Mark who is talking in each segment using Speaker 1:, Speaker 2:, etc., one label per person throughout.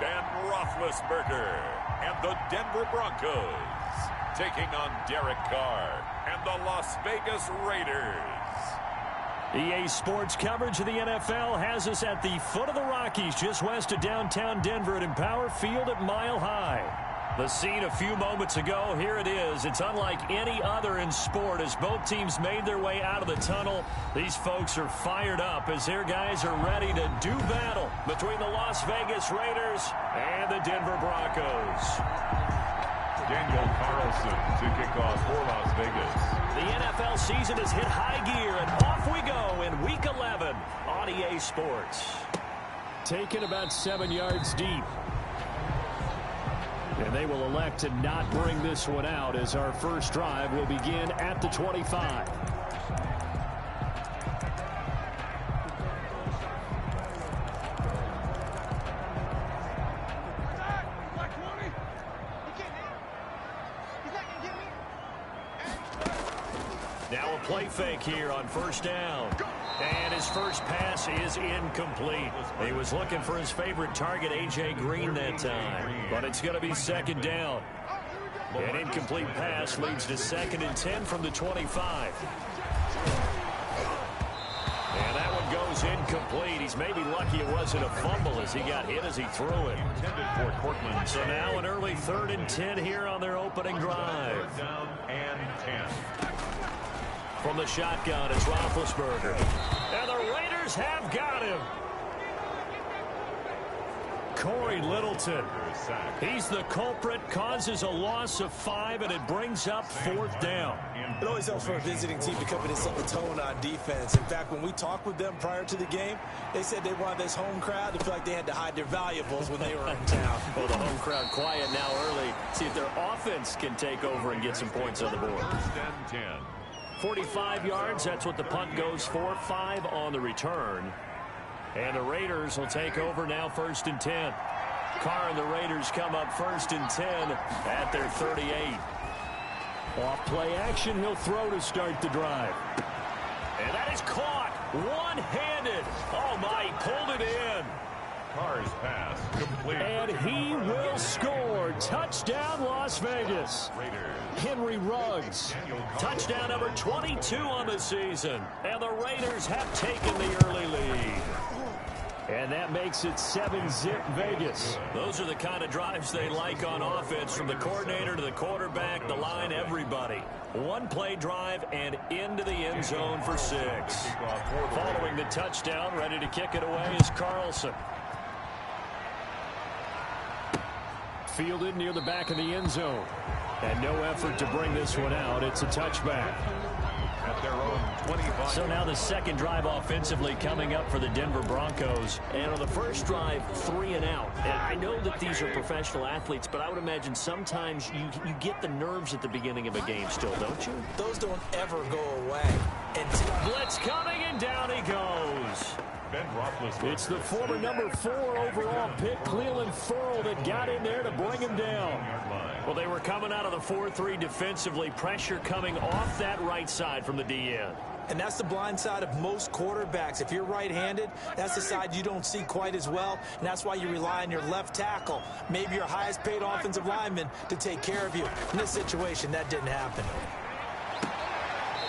Speaker 1: Ben Roethlisberger and the Denver Broncos taking on Derek Carr and the Las Vegas Raiders.
Speaker 2: EA Sports coverage of the NFL has us at the foot of the Rockies, just west of downtown Denver at Empower Field at Mile High. The scene a few moments ago, here it is. It's unlike any other in sport as both teams made their way out of the tunnel. These folks are fired up as their guys are ready to do battle between the Las Vegas Raiders and the Denver Broncos.
Speaker 1: Daniel Carlson to kick off for Las Vegas.
Speaker 2: The NFL season has hit high gear, and off we go in Week 11 on EA Sports. Taken about 7 yards deep. And they will elect to not bring this one out as our first drive will begin at the 25. Now a play fake here on first down. And his first pass is incomplete. He was looking for his favorite target, A.J. Green, that time. But it's going to be second down. An incomplete pass leads to 2nd and 10 from the 25. And that one goes incomplete. He's maybe lucky it wasn't a fumble as he got hit as he threw it. So now an early 3rd and 10 here on their opening drive.
Speaker 1: Down and 10.
Speaker 2: From the shotgun, it's Roethlisberger. And the Raiders have got him. Corey Littleton. He's the culprit, causes a loss of 5, and it brings up 4th down.
Speaker 3: It always helps for a visiting team to come in and set the tone on defense. In fact, when we talked with them prior to the game, they said they wanted this home crowd to feel like they had to hide their valuables when they were in town.
Speaker 2: Well, the home crowd quiet now early. See if their offense can take over and get some points on the board.
Speaker 1: 1st and 10.
Speaker 2: 45 yards, that's what the punt goes for. 5 on the return. And the Raiders will take over now 1st and 10. Carr and the Raiders come up 1st and 10 at their 38. Off play action, he'll throw to start the drive. And that is caught one-handed. Oh, my, he pulled it in.
Speaker 1: Carr's pass complete.
Speaker 2: And he will score. Touchdown, Las Vegas.
Speaker 1: Raiders.
Speaker 2: Henry Ruggs. Touchdown number 22 on the season. And the Raiders have taken the early lead. And that makes it 7-zip Vegas. Those are the kind of drives they like on offense, from the coordinator to the quarterback, the line, everybody. One-play drive and into the end zone for 6. Following the touchdown, ready to kick it away is Carlson. Fielded near the back of the end zone. And no effort to bring this one out. It's a touchback.
Speaker 1: At their own 25.
Speaker 2: So now the second drive offensively coming up for the Denver Broncos. And on the first drive, 3 and out. And I know that these are professional athletes, but I would imagine sometimes you get the nerves at the beginning of a game still, don't you?
Speaker 3: Those don't ever go away.
Speaker 2: Blitz coming, and down he goes.
Speaker 1: Ben Roethlisberger.
Speaker 2: It's the former number 4 overall pick, Cleveland Ferrell, that got in there to bring him down. Well, they were coming out of the 4-3 defensively. Pressure coming off that right side from the DN.
Speaker 3: And that's the blind side of most quarterbacks. If you're right-handed, that's the side you don't see quite as well, and that's why you rely on your left tackle, maybe your highest-paid offensive lineman, to take care of you. In this situation, that didn't happen.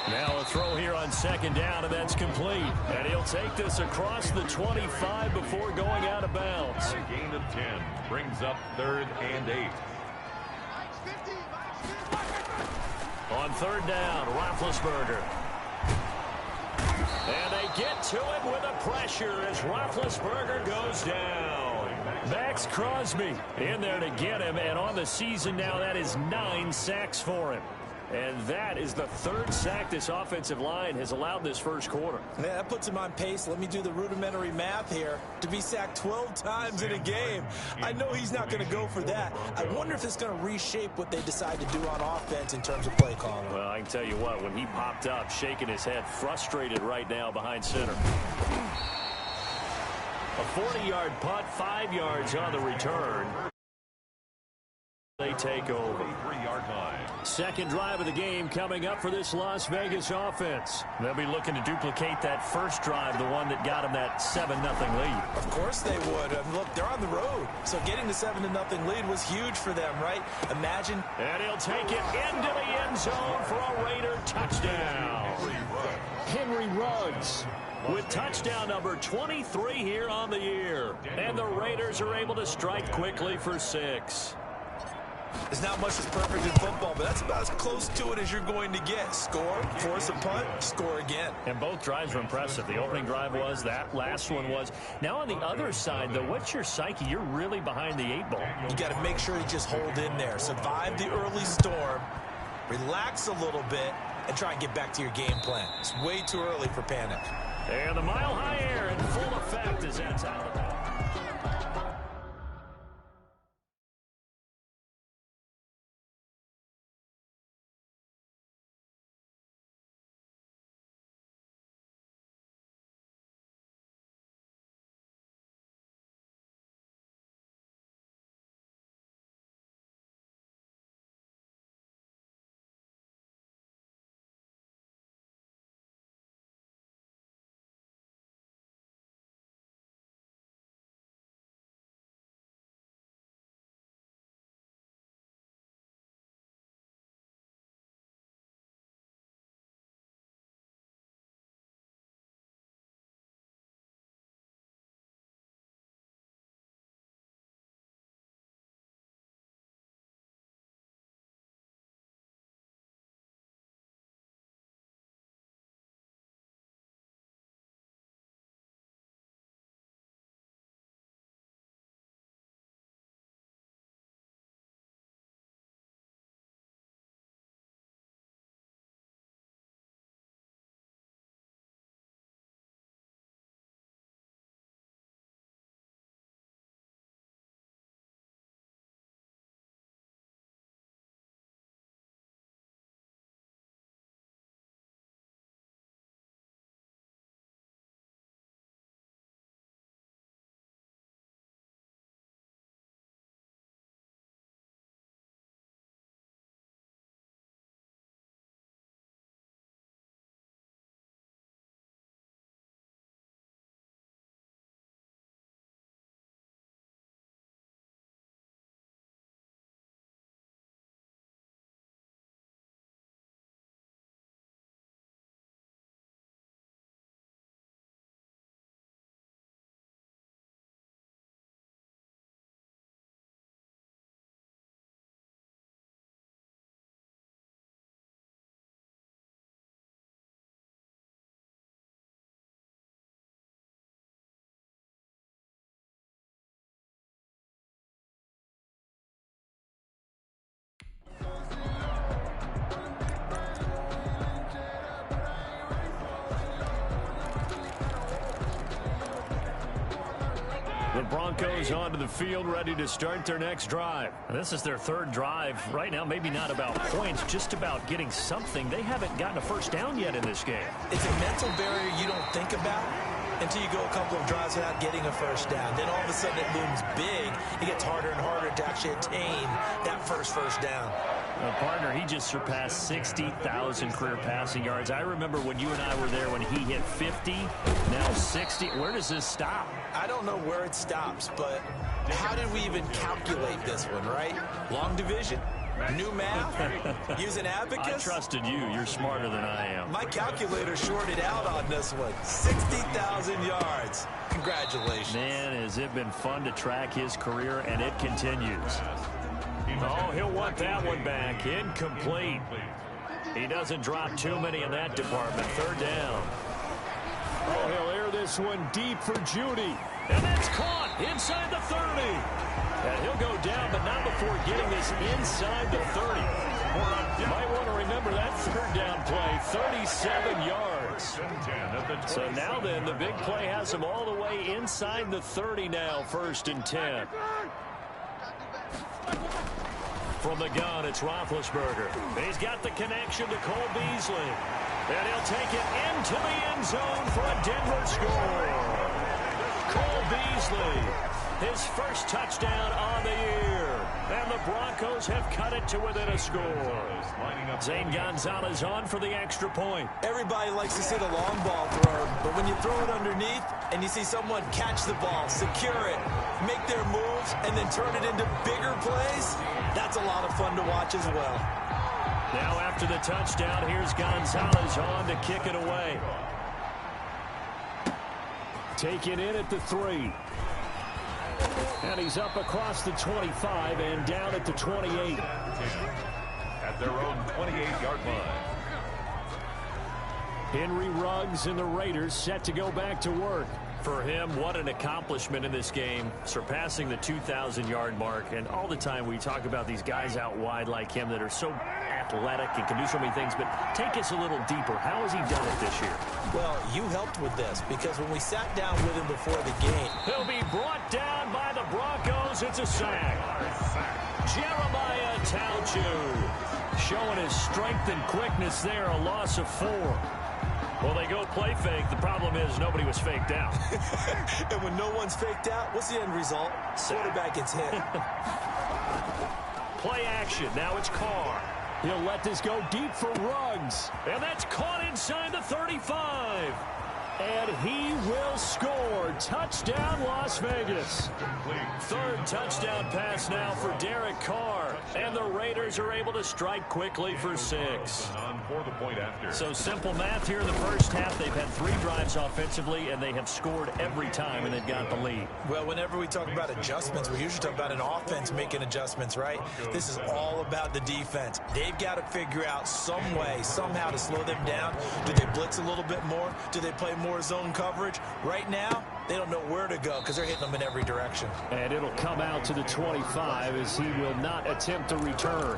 Speaker 2: Now a throw here on second down, and that's complete. And he'll take this across the 25 before going out of bounds.
Speaker 1: A gain of 10 brings up 3rd and 8.
Speaker 2: On 3rd down, Roethlisberger. And they get to it with a pressure as Roethlisberger goes down. Max Crosby in there to get him, and on the season now, that is 9 sacks for him. And that is the 3rd sack this offensive line has allowed this first quarter.
Speaker 3: Yeah, that puts him on pace. Let me do the rudimentary math here. To be sacked 12 times in a game, I know he's not going to go for that. I wonder if it's going to reshape what they decide to do on offense in terms of play calling.
Speaker 2: Well, I can tell you what, when he popped up, shaking his head, frustrated right now behind center. A 40-yard punt, 5 yards on the return. They take over.
Speaker 1: 3-yard line.
Speaker 2: Second drive of the game coming up for this Las Vegas offense. They'll be looking to duplicate that first drive, the one that got them that 7-0 lead.
Speaker 3: Of course they would. Look, they're on the road. So getting the 7-0 lead was huge for them, right? Imagine.
Speaker 2: And he'll take it into the end zone for a Raider touchdown. Henry Ruggs with touchdown number 23 here on the year. And the Raiders are able to strike quickly for 6.
Speaker 3: There's not much that's perfect in football, but that's about as close to it as you're going to get. Score, force a punt, score again.
Speaker 2: And both drives were impressive. The opening drive was, that last one was. Now on the other side, though, what's your psyche? You're really behind the 8 ball.
Speaker 3: You got to make sure you just hold in there. Survive the early storm, relax a little bit, and try and get back to your game plan. It's way too early for panic.
Speaker 2: And the mile-high air in full effect as that's out of the back. The Broncos onto the field, ready to start their next drive. This is their third drive. Right now, maybe not about points, just about getting something. They haven't gotten a first down yet in this game.
Speaker 3: It's a mental barrier you don't think about until you go a couple of drives without getting a first down. Then all of a sudden it looms big. It gets harder and harder to actually attain that first down.
Speaker 2: Partner, he just surpassed 60,000 career passing yards. I remember when you and I were there when he hit 50, now 60. Where does this stop?
Speaker 3: I don't know where it stops, but how did we even calculate this one, right? Long division, new math, use an abacus.
Speaker 2: I trusted you. You're smarter than I am.
Speaker 3: My calculator shorted out on this one. 60,000 yards. Congratulations.
Speaker 2: Man, has it been fun to track his career, and it continues. Oh, he'll want that one back. Incomplete. He doesn't drop too many in that department. Third down. Oh, he'll air this one deep for Judy. And that's caught inside the 30. And he'll go down, but not before getting this inside the 30. You might want to remember that third down play, 37 yards. So now then, the big play has him all the way inside the 30 now, 1st and 10. From the gun, it's Roethlisberger. He's got the connection to Cole Beasley. And he'll take it into the end zone for a Denver score. Cole Beasley, his first touchdown on the year. And the Broncos have cut it to within a score. Zane Gonzalez on for the extra point.
Speaker 3: Everybody likes to see the long ball thrown, but when you throw it underneath and you see someone catch the ball, secure it, make their moves, and then turn it into bigger plays, that's a lot of fun to watch as well.
Speaker 2: Now after the touchdown, here's Gonzalez on to kick it away. Taken in at the 3. And he's up across the 25 and down at the 28.
Speaker 1: At their own 28-yard line.
Speaker 2: Henry Ruggs and the Raiders set to go back to work.
Speaker 4: For him, what an accomplishment in this game, surpassing the 2,000-yard mark. And all the time we talk about these guys out wide like him that are so athletic and can do so many things, but take us a little deeper. How has he done it this year?
Speaker 3: Well, you helped with this because when we sat down with him before the game,
Speaker 2: he'll be brought down by the Broncos. It's a sack. Jeremiah Tauchu showing his strength and quickness there, a loss of 4. Well, they go play fake. The problem is nobody was faked out.
Speaker 3: And when no one's faked out, what's the end result? Quarterback gets hit.
Speaker 2: Play action. Now it's Carr. He'll let this go deep for Ruggs. And that's caught inside the 35. And he will score. Touchdown, Las Vegas. Third touchdown pass now for Derek Carr. And the Raiders are able to strike quickly for 6. So simple math here in the first half. They've had 3 drives offensively, and they have scored every time, and they've got the lead.
Speaker 3: Well, whenever we talk about adjustments, we usually talk about an offense making adjustments, right? This is all about the defense. They've got to figure out some way, somehow to slow them down. Do they blitz a little bit more? Do they play more zone coverage? Right now, they don't know where to go because they're hitting them in every direction.
Speaker 2: And it'll come out to the 25 as he will not attempt to return.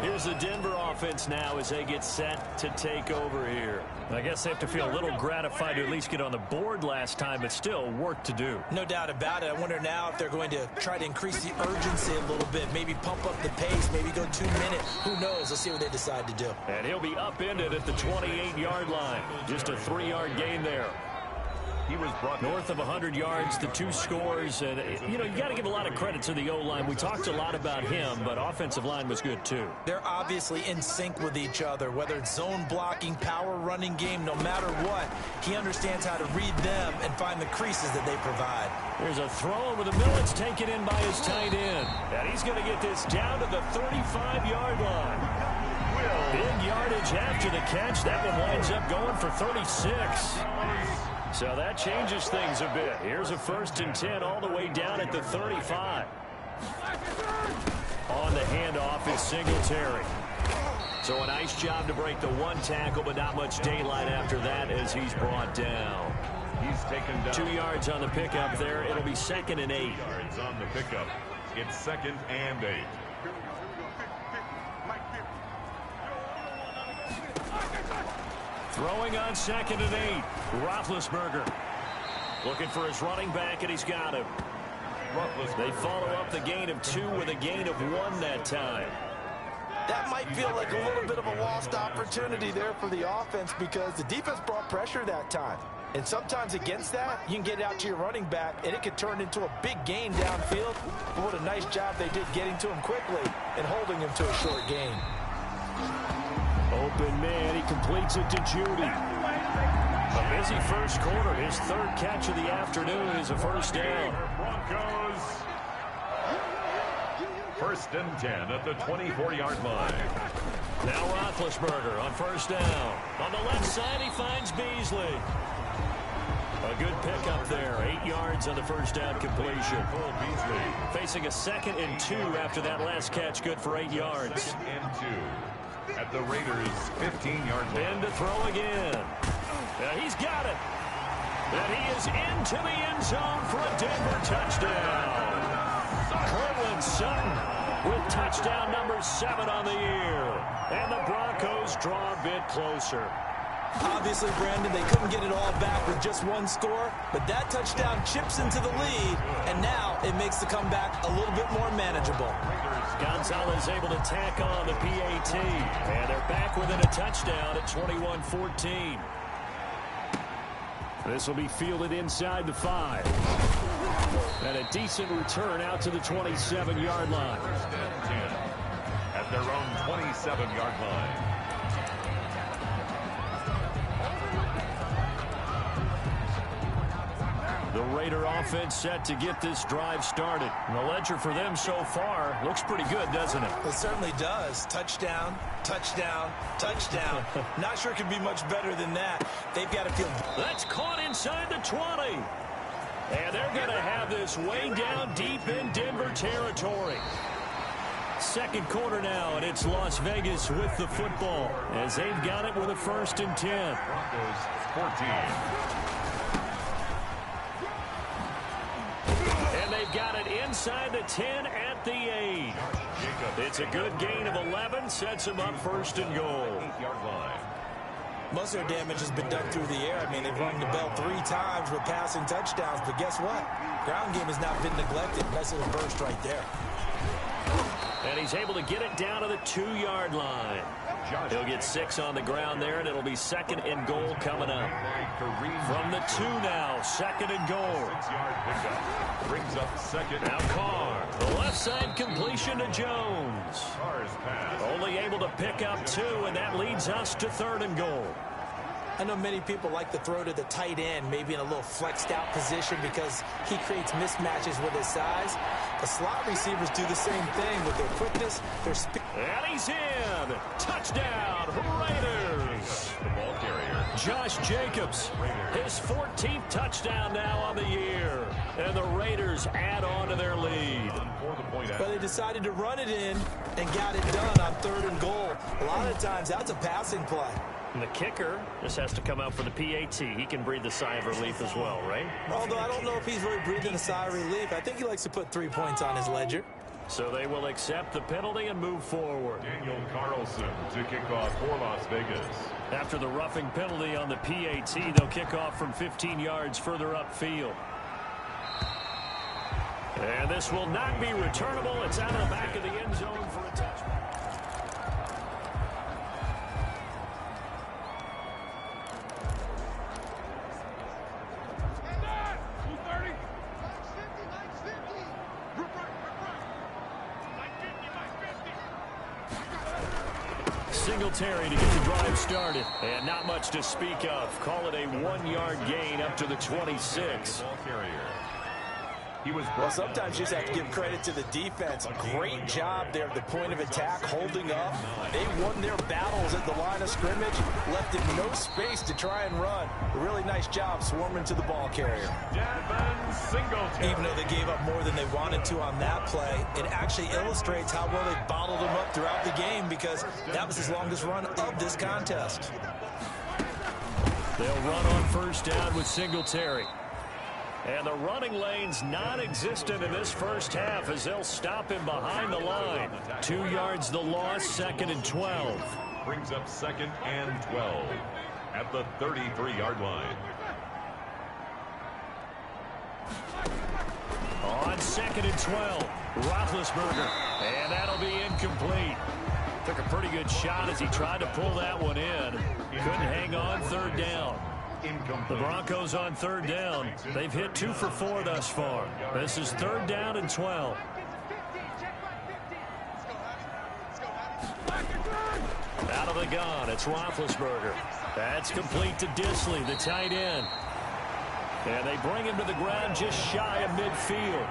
Speaker 4: Here's the Denver offense now as they get set to take over here. I guess they have to feel a little gratified to at least get on the board last time, but still work to do.
Speaker 3: No doubt about it. I wonder now if they're going to try to increase the urgency a little bit, maybe pump up the pace, maybe go 2 minutes. Who knows? Let's see what they decide to do.
Speaker 2: And he'll be upended at the 28-yard line. Just a 3-yard gain there.
Speaker 1: He was brought
Speaker 2: north of 100 yards, the 2 scores. And, you know, you got to give a lot of credit to the O-line. We talked a lot about him, but offensive line was good, too.
Speaker 3: They're obviously in sync with each other, whether it's zone blocking, power running game, no matter what. He understands how to read them and find the creases that they provide.
Speaker 2: There's a throw over the middle. It's taken in by his tight end. And he's going to get this down to the 35-yard line. Big yardage after the catch. That one winds up going for 36. So that changes things a bit. Here's a 1st and 10 all the way down at the 35. On the handoff is Singletary. So a nice job to break the 1 tackle, but not much daylight after that as he's brought down.
Speaker 1: He's taken down.
Speaker 2: 2 yards on the pickup there. It'll be 2nd and 8.
Speaker 1: Yards on the pickup. It's 2nd and 8.
Speaker 2: Throwing on 2nd and 8. Roethlisberger looking for his running back, and he's got him. They follow up the gain of 2 with a gain of 1 that time.
Speaker 3: That might feel like a little bit of a lost opportunity there for the offense because the defense brought pressure that time. And sometimes against that, you can get out to your running back, and it could turn into a big gain downfield. But what a nice job they did getting to him quickly and holding him to a short gain.
Speaker 2: Open man, he completes it to Judy. A busy first quarter. His 3rd catch of the afternoon is a 1st down.
Speaker 1: Broncos. 1st and 10 at the 24-yard line.
Speaker 2: Now Roethlisberger on 1st down. On the left side, he finds Beasley. A good pickup there. 8 yards on the 1st down completion. Facing a 2nd and 2 after that last catch. Good for 8 yards.
Speaker 1: 2nd and 2. At the Raiders' 15-yard line.
Speaker 2: Ben to throw again. He's got it. And he is into the end zone for a Denver touchdown. Cortland Sutton with touchdown number 7 on the year. And the Broncos draw a bit closer.
Speaker 3: Obviously, Brandon, they couldn't get it all back with just 1 score, but that touchdown chips into the lead, and now it makes the comeback a little bit more manageable.
Speaker 2: Gonzalez able to tack on the PAT, and they're back within a touchdown at 21-14. This will be fielded inside the 5. And a decent return out to the 27-yard line.
Speaker 1: At their own 27-yard line.
Speaker 2: The Raider offense set to get this drive started. And the ledger for them so far looks pretty good, doesn't it?
Speaker 3: It certainly does. Touchdown, touchdown, touchdown. Not sure it could be much better than that. They've got to feel...
Speaker 2: That's caught inside the 20. And they're going to have this way down deep in Denver territory. Second quarter now, and it's Las Vegas with the football as they've got it with a 1st and 10.
Speaker 1: Broncos 14.
Speaker 2: And they've got it inside the 10 at the 8. It's a good gain of 11, sets them up 1st and goal.
Speaker 1: 8-yard line.
Speaker 3: Most of their damage has been done through the air. I mean, they've rung the bell 3 times with passing touchdowns, but guess what? Ground game has not been neglected. Nice little burst right there.
Speaker 2: And he's able to get it down to the 2-yard line. He'll get 6 on the ground there, and it'll be 2nd and goal coming up. From the 2 now, 2nd and goal.
Speaker 1: 6-yard pickup. Brings up 2nd.
Speaker 2: Now Carr, the left side completion to Jones.
Speaker 1: Carr's pass.
Speaker 2: Only able to pick up 2, and that leads us to 3rd and goal.
Speaker 3: I know many people like to throw to the tight end, maybe in a little flexed out position because he creates mismatches with his size. The slot receivers do the same thing with their quickness, their speed.
Speaker 2: And he's in. Touchdown, Raiders.
Speaker 1: The ball carrier.
Speaker 2: Josh Jacobs, his 14th touchdown now on the year. And the Raiders add on to their lead.
Speaker 3: But they decided to run it in and got it done on 3rd and goal. A lot of times that's a passing play.
Speaker 2: And the kicker just has to come out for the PAT. He can breathe a sigh of relief as well, right?
Speaker 3: Although I don't know if he's really breathing a sigh of relief. I think he likes to put 3 points on his ledger.
Speaker 2: So they will accept the penalty and move forward.
Speaker 1: Daniel Carlson to kick off for Las Vegas.
Speaker 2: After the roughing penalty on the PAT, they'll kick off from 15 yards further upfield. And this will not be returnable. It's out of the back of the end zone for a touchback. Singletary to get the drive started. And not much to speak of. Call it a 1-yard gain up to the 26.
Speaker 1: Ball carrier.
Speaker 3: Well, sometimes you just have to give credit to the defense. Great job there at the point of attack, holding up. They won their battles at the line of scrimmage, left him no space to try and run. A really nice job swarming to the ball carrier.
Speaker 1: Devin Singletary.
Speaker 3: Even though they gave up more than they wanted to on that play, it actually illustrates how well they bottled him up throughout the game because that was his longest run of this contest.
Speaker 2: They'll run on 1st down with Singletary. And the running lane's non-existent in this first half as they'll stop him behind the line. 2 yards the loss, 2nd and 12.
Speaker 1: Brings up 2nd and 12 at the 33-yard line.
Speaker 2: On 2nd and 12, Roethlisberger. And that'll be incomplete. Took a pretty good shot as he tried to pull that one in. Couldn't hang on 3rd down. The Broncos on 3rd down. They've hit 2 for 4 thus far. This is 3rd down and 12. Out of the gun, it's Roethlisberger. That's complete to Disley, the tight end. And they bring him to the ground just shy of midfield.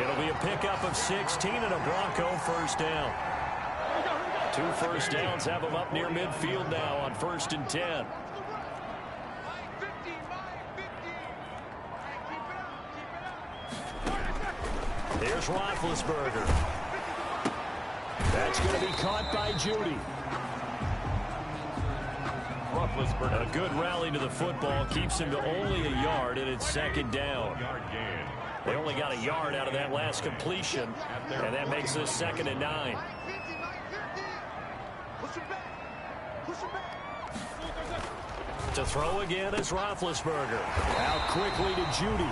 Speaker 2: It'll be a pickup of 16 and a Bronco 1st down. 2 first downs have them up near midfield now on 1st and 10. Here's Roethlisberger. That's going to be caught by Judy.
Speaker 1: Roethlisberger.
Speaker 2: A good rally to the football keeps him to only a yard, and it's 2nd down. They only got a yard out of that last completion, and that makes this 2nd and 9. To throw again is Roethlisberger. Out quickly to Judy.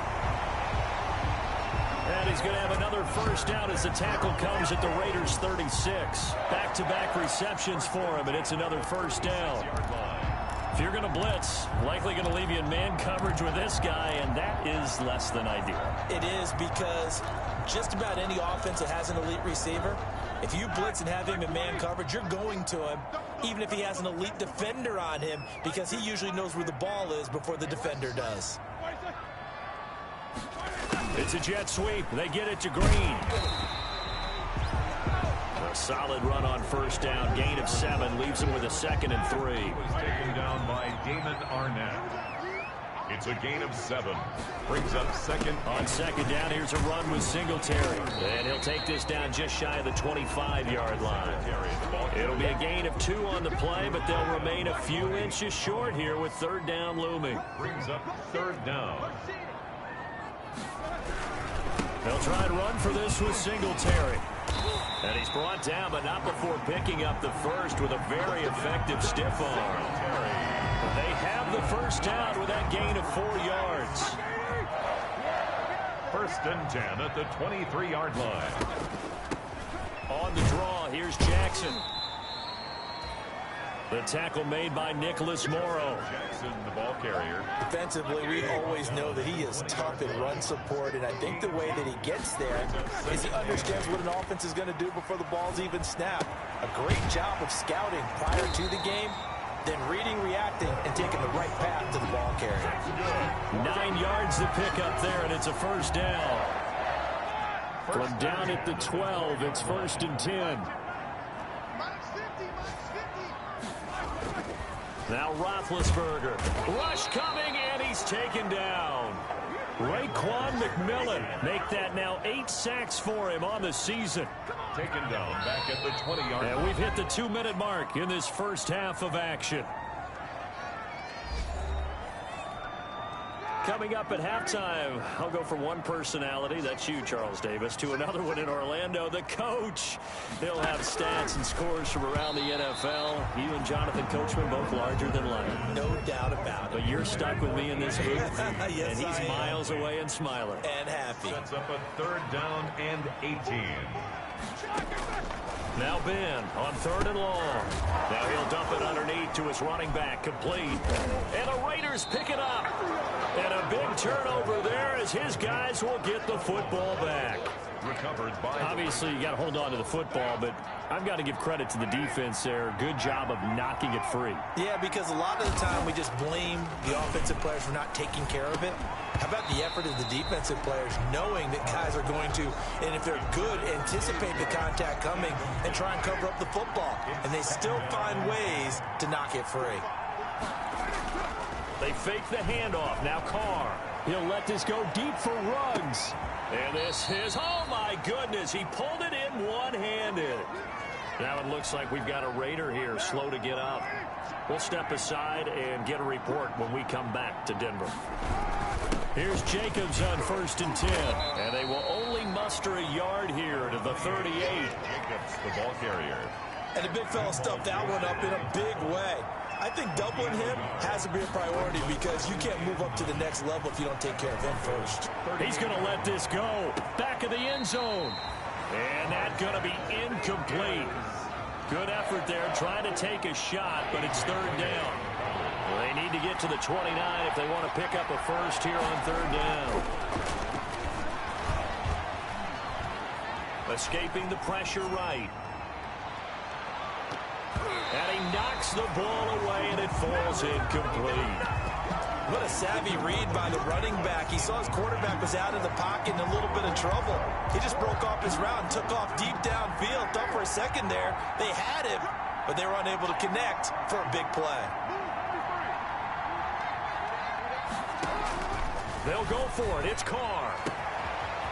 Speaker 2: And he's going to have another 1st down as the tackle comes at the Raiders' 36. Back-to-back receptions for him, and it's another 1st down.
Speaker 4: If you're going to blitz, likely going to leave you in man coverage with this guy, and that is less than ideal.
Speaker 3: It is, because just about any offense that has an elite receiver, if you blitz and have him in man coverage, you're going to him, even if he has an elite defender on him, because he usually knows where the ball is before the defender does.
Speaker 4: It's a jet sweep. They get it to Green. A solid run on first down. Gain of 7 leaves him with a 2nd and 3.
Speaker 1: Taken down by Damon Arnett. It's a gain of 7. Brings up 2nd.
Speaker 4: On 2nd down, here's a run with Singletary. And he'll take this down just shy of the 25-yard line. It'll be a gain of 2 on the play, but they'll remain a few inches short here with 3rd down looming.
Speaker 1: Brings up 3rd down.
Speaker 4: They'll try and run for this with Singletary. And he's brought down, but not before picking up the first with a very effective stiff arm. They have the first down with that gain of 4 yards.
Speaker 1: 1st and 10 at the 23-yard line.
Speaker 4: On the draw, here's Jackson. The tackle made by Nicholas Morrow.
Speaker 1: Jackson, the ball carrier.
Speaker 3: Defensively, we always know that he is tough in run support, and I think the way that he gets there is he understands what an offense is going to do before the ball's even snapped. A great job of scouting prior to the game, then reading, reacting, and taking the right path to the ball carrier.
Speaker 4: 9 yards to pick up there, and it's a first down. From down at the 12, it's 1st and 10. Now Roethlisberger. Rush coming, and he's taken down. Raekwon McMillan make that now 8 sacks for him on the season.
Speaker 1: Taken down back at the 20-yard line.
Speaker 4: And we've hit the 2-minute mark in this first half of action. Coming up at halftime, I'll go from one personality, that's you, Charles Davis, to another one in Orlando, the coach. He'll have stats and scores from around the NFL. You and Jonathan Coachman both larger than life.
Speaker 3: No doubt about it.
Speaker 4: But you're stuck with me in this booth,
Speaker 3: Yes,
Speaker 4: and he's miles away and smiling.
Speaker 3: And happy.
Speaker 1: Sets up a 3rd down and 18.
Speaker 4: Now Ben on 3rd and long. Now he'll dump it underneath to his running back, complete. And the Raiders pick it up. And a big turnover there as his guys will get the football back.
Speaker 1: Recovered by...
Speaker 4: Obviously, you got to hold on to the football, but I've got to give credit to the defense there. Good job of knocking it free.
Speaker 3: Yeah, because a lot of the time we just blame the offensive players for not taking care of it. How about the effort of the defensive players knowing that guys are going to, and if they're good, anticipate the contact coming and try and cover up the football. And they still find ways to knock it free.
Speaker 4: They fake the handoff. Now Carr. He'll let this go deep for Ruggs. And this is, oh my goodness, he pulled it in one-handed. Now it looks like we've got a Raider here, slow to get up. We'll step aside and get a report when we come back to Denver. Here's Jacobs on 1st and 10. And they will only muster a yard here to the 38.
Speaker 1: Jacobs, the ball carrier.
Speaker 3: And the big fella stuffed that one up in a big way. I think doubling him has to be a priority because you can't move up to the next level if you don't take care of him first.
Speaker 4: He's going to let this go. Back of the end zone. And that's going to be incomplete. Good effort there trying to take a shot, but it's 3rd down. Well, they need to get to the 29 if they want to pick up a first here on 3rd down. Escaping the pressure right. And he knocks the ball away, and it falls incomplete.
Speaker 3: What a savvy read by the running back. He saw his quarterback was out in the pocket in a little bit of trouble. He just broke off his route and took off deep downfield. Thought for a second there they had him, but they were unable to connect for a big play.
Speaker 4: They'll go for it. It's Carr.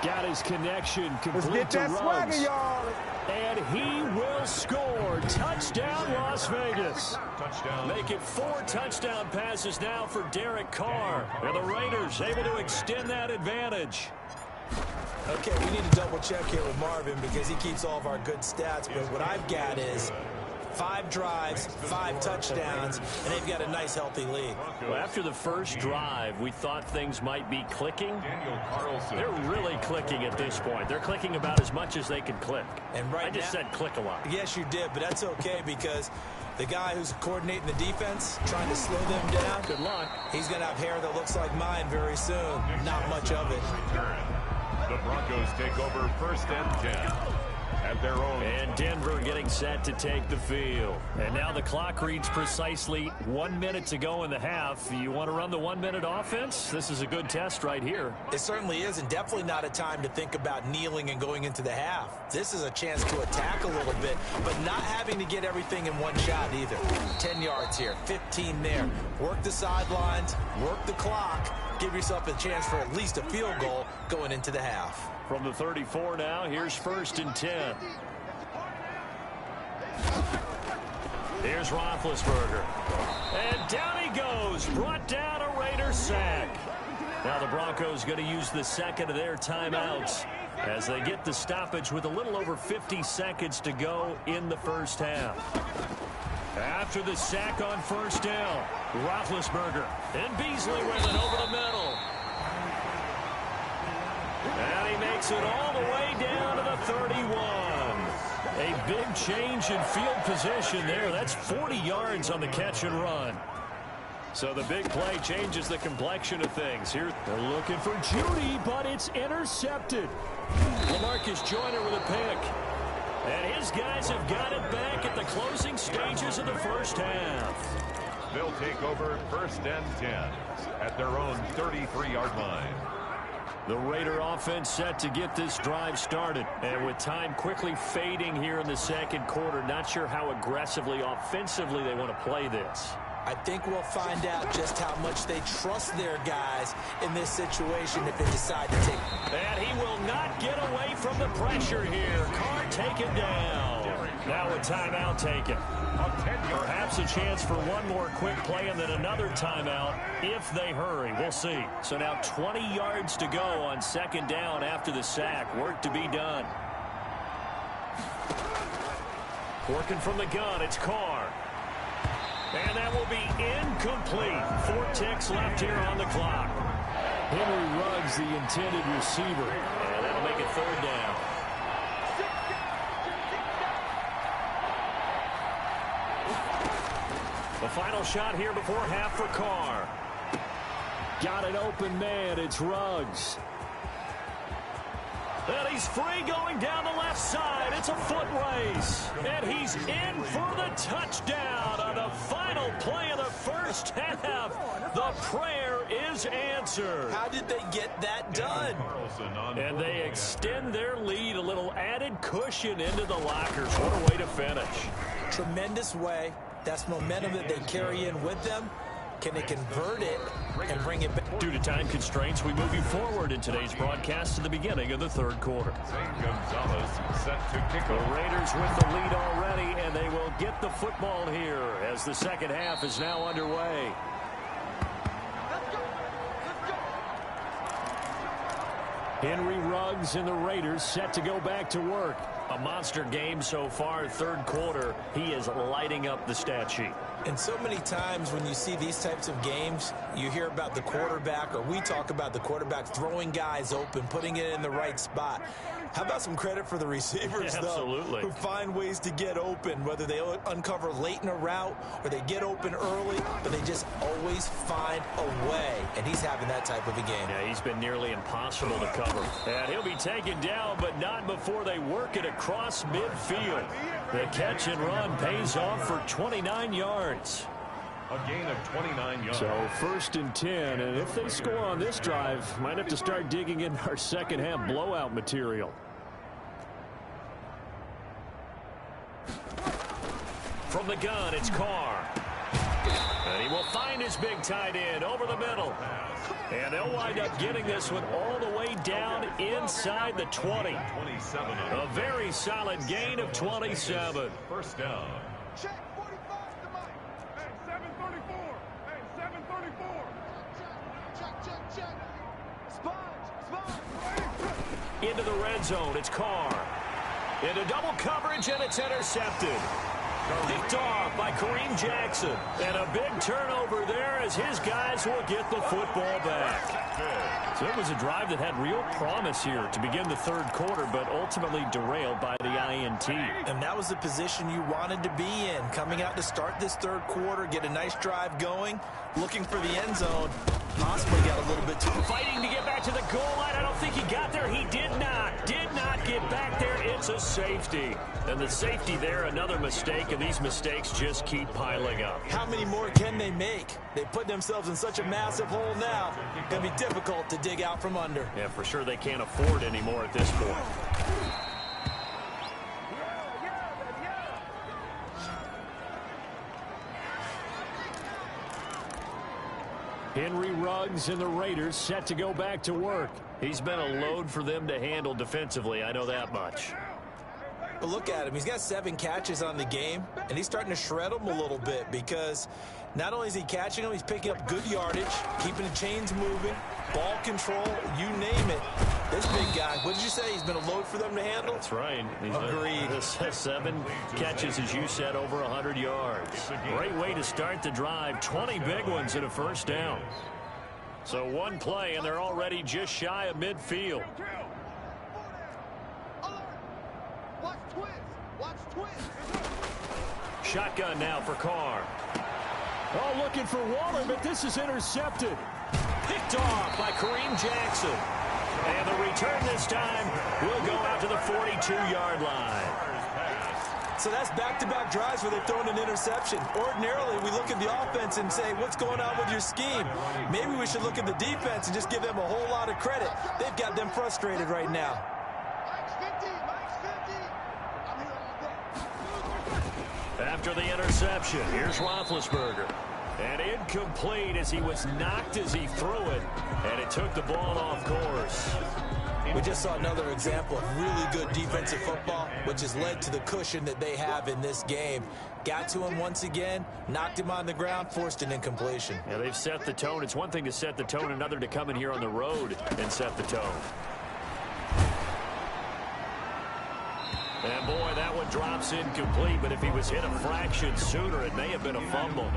Speaker 4: Got his connection complete.
Speaker 5: Let's get that swagger, y'all.
Speaker 4: And he will score. Touchdown, Las Vegas.
Speaker 1: Touchdown.
Speaker 4: Make it 4 touchdown passes now for Derek Carr. And the Raiders able to extend that advantage.
Speaker 3: Okay, we need to double check here with Marvin because he keeps all of our good stats. But what I've got is 5 drives, 5 touchdowns, and they've got a nice, healthy lead.
Speaker 2: Well, after the first drive, we thought things might be clicking. They're really clicking at this point. They're clicking about as much as they can click.
Speaker 3: And right
Speaker 2: I just said click a lot.
Speaker 3: Yes, you did, but that's okay because the guy who's coordinating the defense, trying to slow them down,
Speaker 2: good luck.
Speaker 3: He's going to have hair that looks like mine very soon. Not much of it.
Speaker 1: The Broncos take over 1st and 10 at their own.
Speaker 2: And Denver getting set to take the field. And now the clock reads precisely 1 minute to go in the half. You want to run the 1-minute offense? This is a good test right here.
Speaker 3: It certainly is, and definitely not a time to think about kneeling and going into the half. This is a chance to attack a little bit, but not having to get everything in one shot either. 10 yards here, 15 there. Work the sidelines, work the clock. Give yourself a chance for at least a field goal going into the half.
Speaker 2: From the 34 now, here's 1st and 10. Here's Roethlisberger. And down he goes. Brought down a Raider sack. Now the Broncos going to use the second of their timeouts as they get the stoppage with a little over 50 seconds to go in the first half. After the sack on 1st down, Roethlisberger and Beasley with it over the middle. And he makes it all the way down to the 31. A big change in field position there. That's 40 yards on the catch and run. So the big play changes the complexion of things. Here they're looking for Judy, but it's intercepted. LaMarcus Joyner with a pick. And his guys have got it back at the closing stages of the first half.
Speaker 1: They'll take over 1st and 10 at their own 33-yard line.
Speaker 2: The Raider offense set to get this drive started. And with time quickly fading here in the second quarter, not sure how aggressively, offensively they want to play this.
Speaker 3: I think we'll find out just how much they trust their guys in this situation if they decide to take.
Speaker 2: And he will not get away from the pressure here. Carr taken down. Now a timeout taken. Perhaps a chance for one more quick play and then another timeout if they hurry. We'll see. So now 20 yards to go on 2nd down after the sack. Work to be done. Working from the gun, it's Carr. And that will be incomplete. 4 ticks left here on the clock. Henry Ruggs, the intended receiver. And that'll make it 3rd down. The final shot here before half for Carr. Got an open man. It's Ruggs. And he's free going down the left side. It's a foot race. And he's in for the touchdown on the final play of the first half. The prayer is answered.
Speaker 3: How did they get that done?
Speaker 2: And they extend their lead, a little added cushion into the lockers. What a way to finish.
Speaker 3: Tremendous way. That's momentum that they carry in with them. Can they convert it and bring it back?
Speaker 2: Due to time constraints, we move you forward in today's broadcast to the beginning of the 3rd quarter.
Speaker 1: Gonzalez set to kick
Speaker 2: The
Speaker 1: off.
Speaker 2: Raiders with the lead already, and they will get the football here as the second half is now underway. Henry Ruggs and the Raiders set to go back to work. A monster game so far, 3rd quarter. He is lighting up the stat sheet.
Speaker 3: And so many times when you see these types of games, you hear about the quarterback, or we talk about the quarterback throwing guys open, putting it in the right spot. How about some credit for the receivers,
Speaker 2: Absolutely.
Speaker 3: though, who find ways to get open, whether they uncover late in a route or they get open early, but they just always find a way. And he's having that type of a game.
Speaker 2: Yeah, he's been nearly impossible to cover. And he'll be taken down, but not before they work it across midfield. The catch and run pays off for 29 yards.
Speaker 1: A gain of 29 yards.
Speaker 2: So 1st and 10, and if they score on this drive, might have to start digging in our second half blowout material. From the gun, it's Carr. And he will find his big tight end over the middle. And they'll wind up getting this one all the way down inside the 20. A very solid gain of 27.
Speaker 1: 1st down.
Speaker 5: Check 45 to Mike. Hey, 734. Hey, 734. Check. Sponge.
Speaker 2: Into the red zone, it's Carr. Into double coverage, and it's intercepted. Picked off by Kareem Jackson. And a big turnover there as his guys will get the football back. So it was a drive that had real promise here to begin the third quarter, but ultimately derailed by the INT.
Speaker 3: And that was the position you wanted to be in. Coming out to start this third quarter, get a nice drive going, looking for the end zone. Possibly got a little bit too...
Speaker 2: Fighting to get back to the goal line. I don't think he got there. He did not get back there. It's a safety. And the safety there, another mistake, and these mistakes just keep piling up.
Speaker 3: How many more can they make? They put themselves in such a massive hole now. It's going to be difficult to dig out from under.
Speaker 2: Yeah, for sure they can't afford anymore at this point.
Speaker 4: Henry Ruggs and the Raiders set to go back to work.
Speaker 2: He's been a load for them to handle defensively, I know that much.
Speaker 3: But look at him. He's got 7 catches on the game, and he's starting to shred them a little bit because not only is he catching them, he's picking up good yardage, keeping the chains moving, ball control, you name it. This big guy, what did you say? He's been a load for them to handle?
Speaker 2: That's right.
Speaker 3: Agreed.
Speaker 2: 7 catches, as you said, over 100 yards. Great way to start the drive. 20 big ones and a first down. So one play, and they're already just shy of midfield. Shotgun now for Carr.
Speaker 4: Oh, looking for Waller, but this is intercepted.
Speaker 2: Picked off by Kareem Jackson. And the return this time will go out to the 42-yard line.
Speaker 3: So that's back-to-back drives where they've thrown an interception. Ordinarily, we look at the offense and say, what's going on with your scheme? Maybe we should look at the defense and just give them a whole lot of credit. They've got them frustrated right now.
Speaker 2: After the interception, here's Roethlisberger. And incomplete as he was knocked as he threw it. And it took the ball off course.
Speaker 3: We just saw another example of really good defensive football, which has led to the cushion that they have in this game. Got to him once again, knocked him on the ground, forced an incompletion.
Speaker 2: Yeah, they've set the tone. It's one thing to set the tone, another to come in here on the road and set the tone. And boy, that one drops incomplete, but if he was hit a fraction sooner, it may have been a fumble.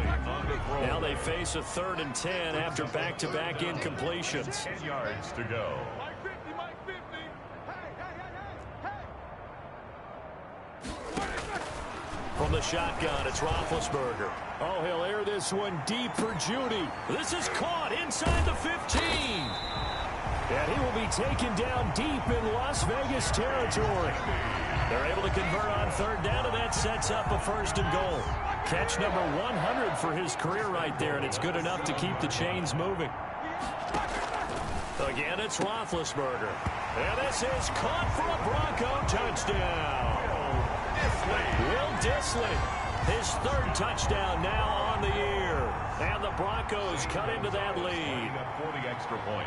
Speaker 2: Now they face a 3rd and 10 after back-to-back incompletions.
Speaker 1: 10 yards to go.
Speaker 2: From the shotgun, it's Roethlisberger.
Speaker 4: Oh, he'll air this one deep for Judy.
Speaker 2: This is caught inside the 15.
Speaker 4: And he will be taken down deep in Las Vegas territory.
Speaker 2: They're able to convert on 3rd down, and that sets up a 1st and goal. Catch number 100 for his career right there, and it's good enough to keep the chains moving. Again, it's Roethlisberger. And this is caught for a Bronco touchdown. Will Dissly, his 3rd touchdown now on the year. And the Broncos cut into that lead.
Speaker 1: For the extra point.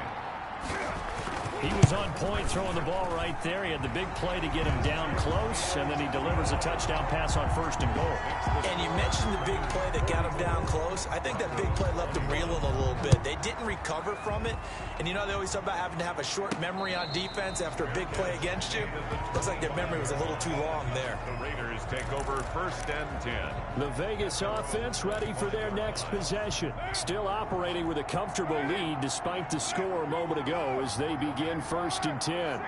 Speaker 2: He was on point throwing the ball right there. He had the big play to get him down close, and then he delivers a touchdown pass on 1st and goal.
Speaker 3: And you mentioned the big play that got him down close. I think that big play left him reeling a little bit. They didn't recover from it. And you know, they always talk about having to have a short memory on defense after a big play against you. Looks like their memory was a little too long there.
Speaker 1: The Raiders take over 1st and 10.
Speaker 4: The Vegas offense ready for their next possession. Still operating with a comfortable lead despite the score a moment ago as they begin 1st and 10.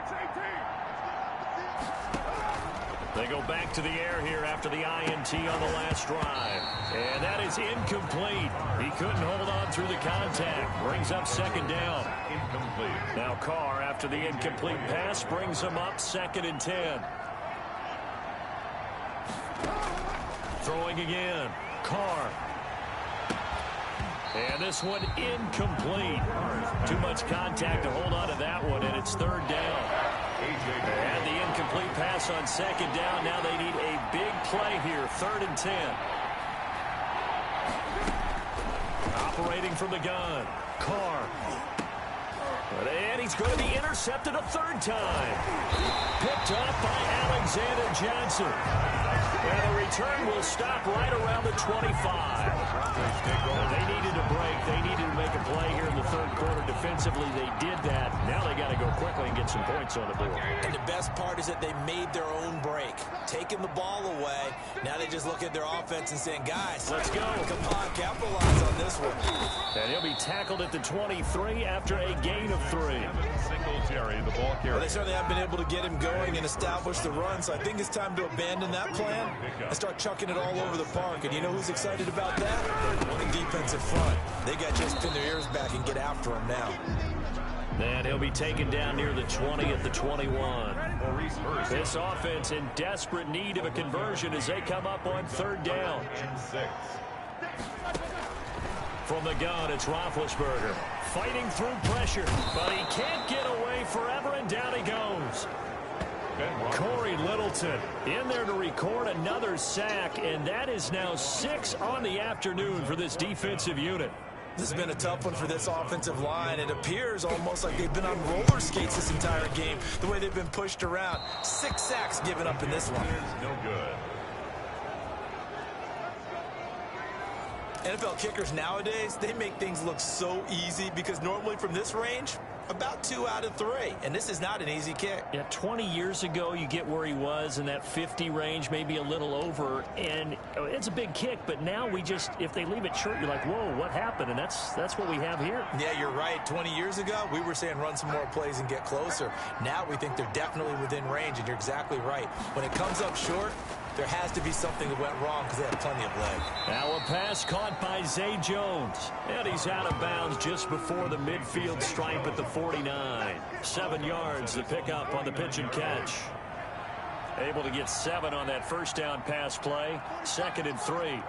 Speaker 2: They go back to the air here after the INT on the last drive. And that is incomplete. He couldn't hold on through the contact. Brings up 2nd down.
Speaker 1: Incomplete.
Speaker 2: Now Carr, after the incomplete pass, brings him up 2nd and 10. Throwing again. Carr. And this one incomplete. Too much contact to hold on to that one, and it's 3rd down. And the incomplete pass on 2nd down. Now they need a big play here, 3rd and 10. Operating from the gun. Carr. And he's going to be intercepted a 3rd time. Picked off by Alexander Johnson. And the return will stop right around the 25. They needed a break. They needed to make a play here in the third quarter. Defensively, they did that. Now they got to go quickly and get some points on the board.
Speaker 3: And the best part is that they made their own break. Taking the ball away. Now they just look at their offense and saying, guys,
Speaker 2: let's go.
Speaker 3: Come on, capitalize on this one.
Speaker 2: And he'll be tackled at the 23 after a gain of 3.
Speaker 1: Singletary, the ball carrier.
Speaker 3: Well, they certainly have been able to get him going and establish the run, so I think it's time to abandon that plan and start chucking it all over the park. And you know who's excited about that? The defensive front. They got to just pin their ears back and get after him now.
Speaker 2: And he'll be taken down near the 20 at the 21. This offense in desperate need of a conversion as they come up on third down. From the gun, it's Roethlisberger. Fighting through pressure, but he can't get away forever, and down he goes. Corey Littleton in there to record another sack, and that is now 6 on the afternoon for this defensive unit.
Speaker 3: This has been a tough one for this offensive line. It appears almost like they've been on roller skates this entire game, the way they've been pushed around. 6 sacks given up in this one.
Speaker 1: No good.
Speaker 3: NFL kickers nowadays, they make things look so easy because normally from this range, about 2 out of 3. And this is not an easy kick.
Speaker 2: Yeah, 20 years ago, you get where he was in that 50 range, maybe a little over. And it's a big kick, but now we just, if they leave it short, you're like, whoa, what happened? And that's what we have here.
Speaker 3: Yeah, you're right. 20 years ago, we were saying run some more plays and get closer. Now we think they're definitely within range, and you're exactly right. When it comes up short, there has to be something that went wrong because they have plenty of leg.
Speaker 2: Now a pass caught by Zay Jones. And he's out of bounds just before the midfield stripe at the 49. 7 yards to pick up on the pitch and catch. Able to get 7 on that first down pass play. 2nd and 3.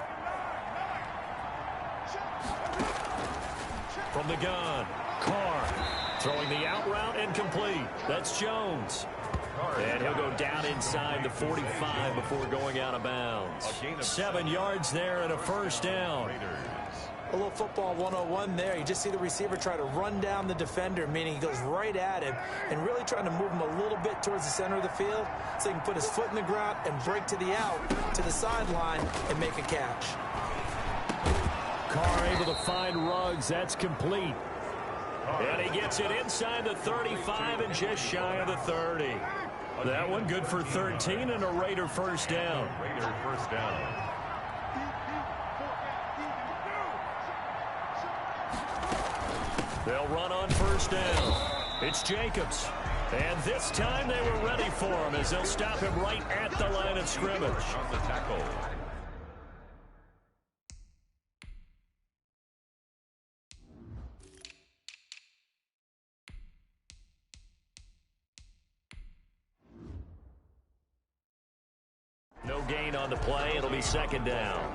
Speaker 2: From the gun, Carr throwing the out route and complete. That's Jones. And he'll go down inside the 45 before going out of bounds. 7 yards there and a first down.
Speaker 3: A little football 101 there. You just see the receiver try to run down the defender, meaning he goes right at him and really trying to move him a little bit towards the center of the field so he can put his foot in the ground and break to the out, to the sideline, and make a catch.
Speaker 2: Carr able to find Ruggs. That's complete. And he gets it inside the 35 and just shy of the 30. That one good for 13 and a Raider first down.
Speaker 1: Raider first down.
Speaker 2: They'll run on first down. It's Jacobs. And this time they were ready for him as they'll stop him right at the line of scrimmage.
Speaker 1: On the tackle.
Speaker 2: No gain on the play. It'll be 2nd down.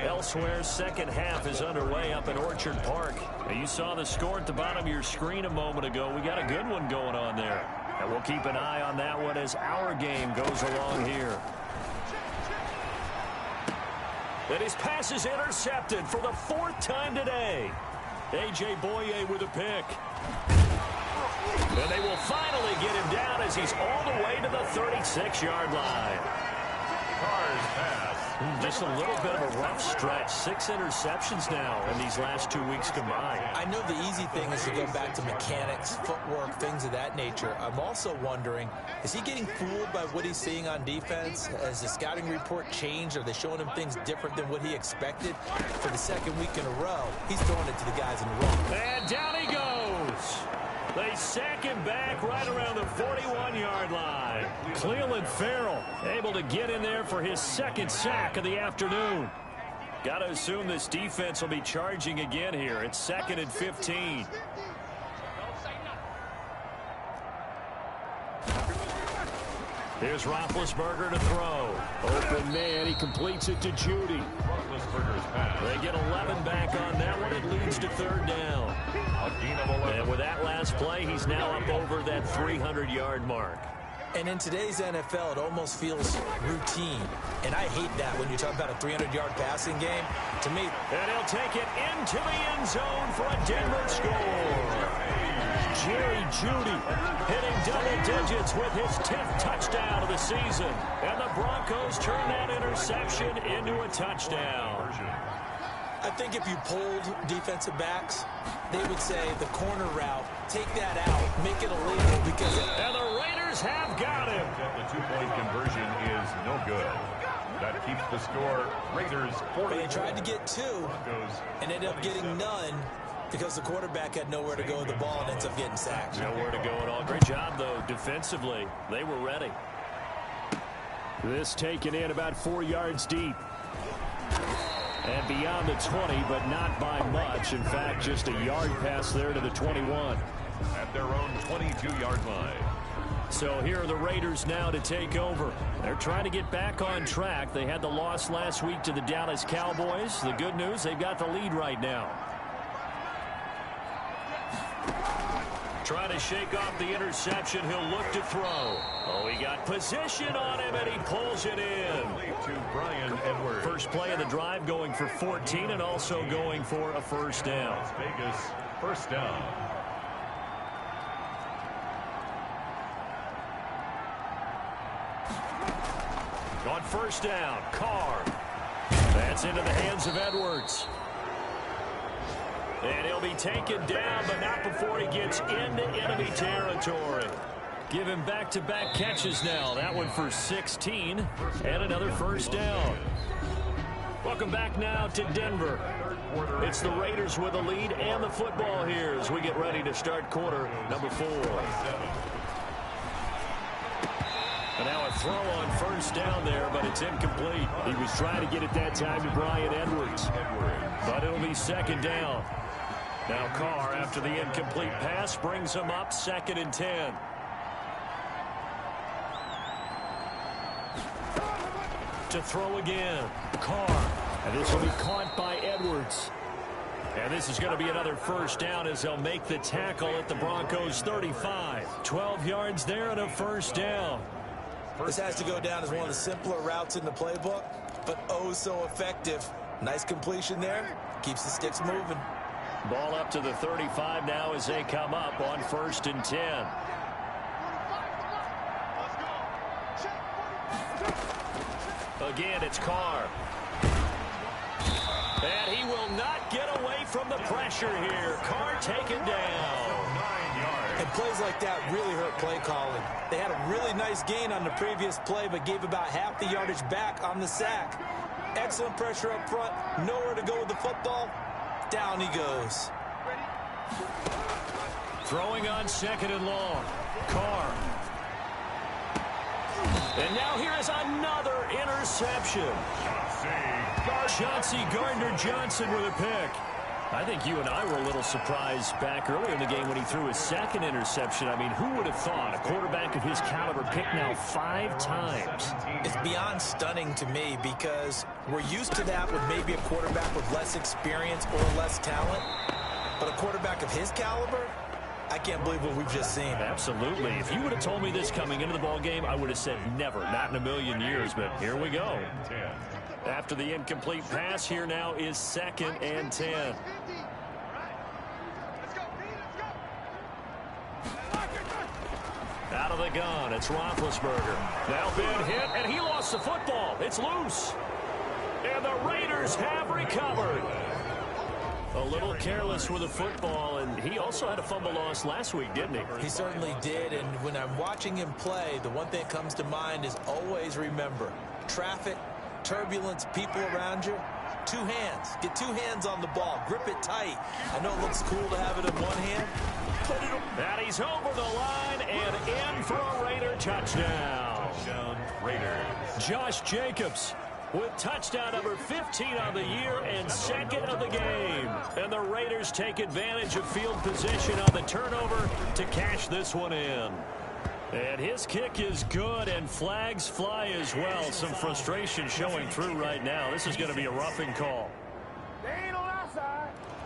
Speaker 2: Elsewhere, second half is underway up in Orchard Park. Now, you saw the score at the bottom of your screen a moment ago. We got a good one going on there. And we'll keep an eye on that one as our game goes along here. And his pass is intercepted for the 4th time today. A.J. Boye with a pick. And they will finally get him down as he's all the way to the 36-yard line.
Speaker 1: Carr's pass.
Speaker 2: Just a little bit of a rough stretch. 6 interceptions now in these last 2 weeks combined.
Speaker 3: I know the easy thing is to go back to mechanics, footwork, things of that nature. I'm also wondering, is he getting fooled by what he's seeing on defense? Has the scouting report changed? Are they showing him things different than what he expected? For the 2nd week in a row, he's throwing it to the guys in the row.
Speaker 2: And down he goes. They sack him back right around the 41-yard line. Cleveland Farrell able to get in there for his 2nd sack of the afternoon. Got to assume this defense will be charging again here. It's 2nd and 15. Here's Roethlisberger to throw. Open man, he completes it to Judy.
Speaker 1: Roethlisberger's pass.
Speaker 2: They get 11 back on that one. It leads to 3rd down. And with that last play, he's now up over that 300-yard mark.
Speaker 3: And in today's NFL, it almost feels routine. And I hate that when you talk about a 300-yard passing game. To me,
Speaker 2: and he'll take it into the end zone for a Denver score. Jerry Jeudy hitting double digits with his 10th touchdown of the season. And the Broncos turn that interception into a touchdown.
Speaker 3: I think if you polled defensive backs, they would say the corner route, take that out, make it illegal because...
Speaker 2: And the Raiders have got him.
Speaker 1: The two-point conversion is no good. That keeps the score Raiders 40.
Speaker 3: But they tried to get two and ended up getting none because the quarterback had nowhere to go with the ball and ends up getting sacked.
Speaker 2: Nowhere to go at all. Great job, though, defensively. They were ready. This taken in about 4 yards deep. And beyond the 20, but not by much. In fact, just a yard pass there to the 21.
Speaker 1: At their own 22-yard line.
Speaker 2: So here are the Raiders now to take over. They're trying to get back on track. They had the loss last week to the Dallas Cowboys. The good news, they've got the lead right now. Trying to shake off the interception. He'll look to throw. Oh, he got position on him, and he pulls it in.
Speaker 1: To Brian Edwards.
Speaker 2: First play of the drive going for 14 and also going for a first down.
Speaker 1: Las Vegas, first down.
Speaker 2: On first down, Carr. That's into the hands of Edwards. And he'll be taken down, but not before he gets into enemy territory. Give him back-to-back catches now. That one for 16 and another first down. Welcome back now to Denver. It's the Raiders with a lead and the football here as we get ready to start quarter number 4. And now a throw on first down there, but it's incomplete. He was trying to get it that time to Brian Edwards. But it'll be second down. Now Carr, after the incomplete pass, brings him up 2nd and 10. To throw again. Carr. And this will be caught by Edwards. And this is going to be another first down as they'll make the tackle at the Broncos 35. 12 yards there and a first down.
Speaker 3: This has to go down as one of the simpler routes in the playbook, but oh so effective. Nice completion there. Keeps the sticks moving.
Speaker 2: Ball up to the 35 now as they come up on 1st and 10. Again, it's Carr. And he will not get away from the pressure here. Carr taken down.
Speaker 3: And plays like that really hurt play calling. They had a really nice gain on the previous play, but gave about half the yardage back on the sack. Excellent pressure up front. Nowhere to go with the football. Down he goes.
Speaker 2: Throwing on 2nd and long. Carr. And now here is another interception. Chauncey Gardner-Johnson with a pick. I think you and I were a little surprised back earlier in the game when he threw his 2nd interception. I mean, who would have thought a quarterback of his caliber picked now 5 times?
Speaker 3: It's beyond stunning to me because we're used to that with maybe a quarterback with less experience or less talent. But a quarterback of his caliber, I can't believe what we've just seen.
Speaker 2: Absolutely. If you would have told me this coming into the ball game, I would have said never, not in a million years. But here we go. After the incomplete pass, here now is 2nd and 10. Out of the gun, it's Roethlisberger. Now been hit, and he lost the football. It's loose. And the Raiders have recovered. A little careless with the football, and he also had a fumble loss last week, didn't he?
Speaker 3: He certainly did, and when I'm watching him play, the one thing that comes to mind is always remember, traffic, turbulence, people around you, 2 hands. Get 2 hands on the ball. Grip it tight. I know it looks cool to have it in one hand.
Speaker 2: And he's over the line and in for a Raider touchdown.
Speaker 1: Touchdown, Raiders.
Speaker 2: Josh Jacobs with touchdown number 15 on the year and 2nd of the game. And the Raiders take advantage of field position on the turnover to cash this one in. And his kick is good, and flags fly as well. Some frustration showing through right now. This is going to be a roughing call.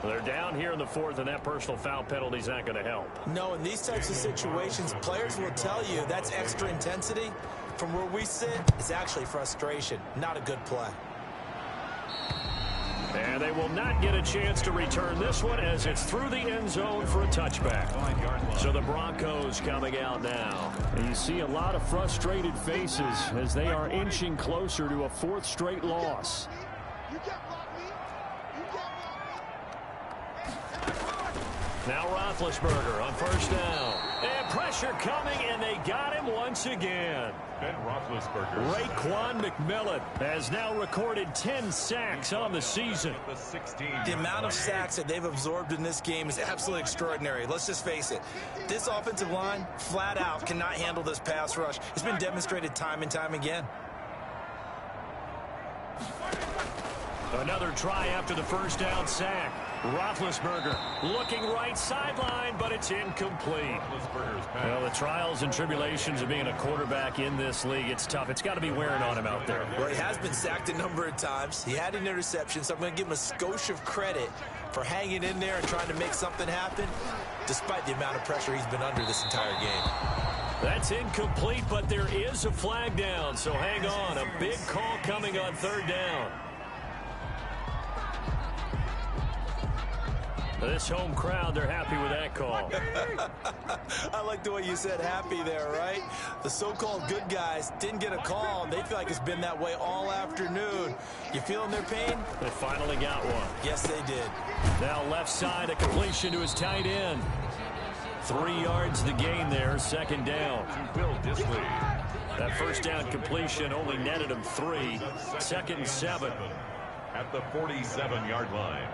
Speaker 2: They're down here in the 4th, and that personal foul penalty is not going to help.
Speaker 3: No, in these types of situations, players will tell you that's extra intensity. From where we sit, it's actually frustration, not a good play.
Speaker 2: And they will not get a chance to return this one as it's through the end zone for a touchback. So the Broncos coming out now.
Speaker 4: And you see a lot of frustrated faces as they are inching closer to a fourth straight loss.
Speaker 2: Now Roethlisberger on first down. And pressure coming, and they got him once again.
Speaker 1: Ben Roethlisberger.
Speaker 2: Raekwon McMillan has now recorded 10 sacks on the season.
Speaker 3: The amount of sacks that they've absorbed in this game is absolutely extraordinary. Let's just face it. This offensive line, flat out, cannot handle this pass rush. It's been demonstrated time and time again.
Speaker 2: Another try after the first down sack. Roethlisberger looking right sideline, but it's incomplete. Well, the trials and tribulations of being a quarterback in this league, it's tough. It's got to be wearing on him out there.
Speaker 3: Well, he has been sacked a number of times. He had an interception, so I'm going to give him a skosh of credit for hanging in there and trying to make something happen, despite the amount of pressure he's been under this entire game.
Speaker 2: That's incomplete, but there is a flag down, so hang on. A big call coming on third down. This home crowd, they're happy with that call.
Speaker 3: I like the way you said happy there, right? The so-called good guys didn't get a call, and they feel like it's been that way all afternoon. You feeling their pain?
Speaker 2: They finally got one.
Speaker 3: Yes, they did.
Speaker 2: Now left side, a completion to his tight end. 3 yards the gain there, second down. That first down completion only netted him 3. Second and 7.
Speaker 1: At the 47-yard line.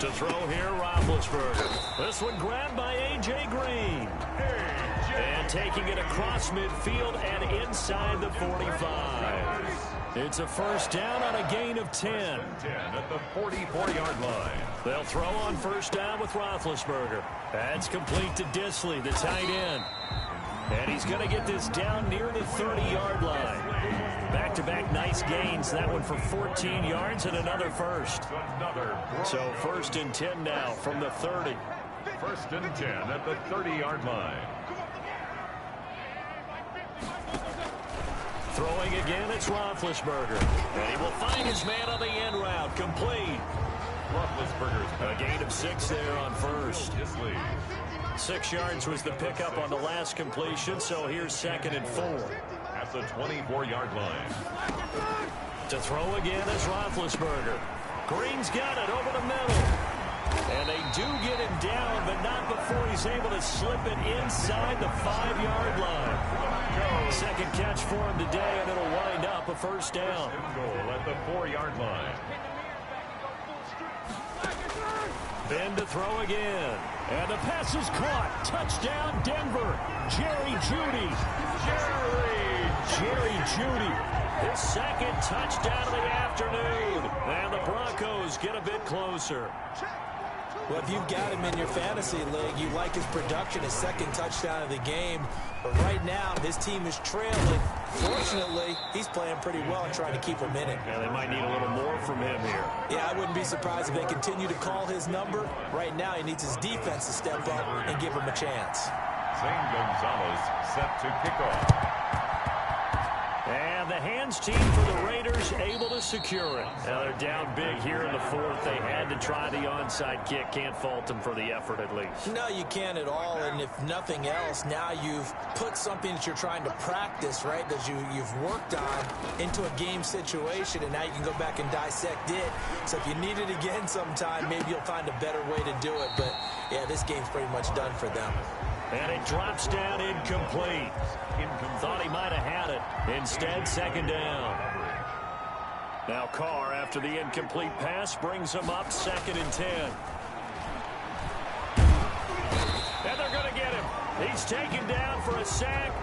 Speaker 2: To throw here, Roethlisberger. This one grabbed by A.J. Green. And taking it across midfield and inside the 45. It's a first down on a gain of 10.
Speaker 1: 10 at the 44-yard line.
Speaker 2: They'll throw on first down with Roethlisberger. That's complete to Disley, the tight end. And he's going to get this down near the 30-yard line. Back-to-back nice gains. That one for 14 yards and another first. So first and 10 now from the 30.
Speaker 1: First and 10 at the 30-yard line.
Speaker 2: Throwing again, it's Roethlisberger. And he will find his man on the end route. Complete.
Speaker 1: Roethlisberger's
Speaker 2: a gain of 6 there on first. 6 yards was the pickup on the last completion, so here's second and 4.
Speaker 1: At the 24-yard line.
Speaker 2: To throw again is Roethlisberger. Green's got it over the middle. And they do get him down, but not before he's able to slip it inside the 5-yard line. Second catch for him today, and it'll wind up a first down.
Speaker 1: Goal at the 4-yard line.
Speaker 2: Ben to throw again. And the pass is caught. Touchdown, Denver. Jerry Jeudy. Jerry Jeudy. His second touchdown of the afternoon. And the Broncos get a bit closer.
Speaker 3: Well, if you've got him in your fantasy league, you like his production, his second touchdown of the game. But right now, his team is trailing. Fortunately, he's playing pretty well and trying to keep him in it.
Speaker 2: Yeah, they might need a little more from him here.
Speaker 3: Yeah, I wouldn't be surprised if they continue to call his number. Right now, he needs his defense to step up and give him a chance.
Speaker 1: Zane Gonzalez set to kick off.
Speaker 2: And the hands team for the Raiders able to secure it. Now they're down big here in the fourth. They had to try the onside kick. Can't fault them for the effort at least.
Speaker 3: No, you can't at all. And if nothing else, now you've put something that you're trying to practice, right, that you've worked on into a game situation, and now you can go back and dissect it. So if you need it again sometime, maybe you'll find a better way to do it. But, yeah, this game's pretty much done for them.
Speaker 2: And it drops down incomplete. Thought he might have had it. Instead, second down. Now Carr, after the incomplete pass, brings him up second and 10. And they're going to get him. He's taken down for a sack.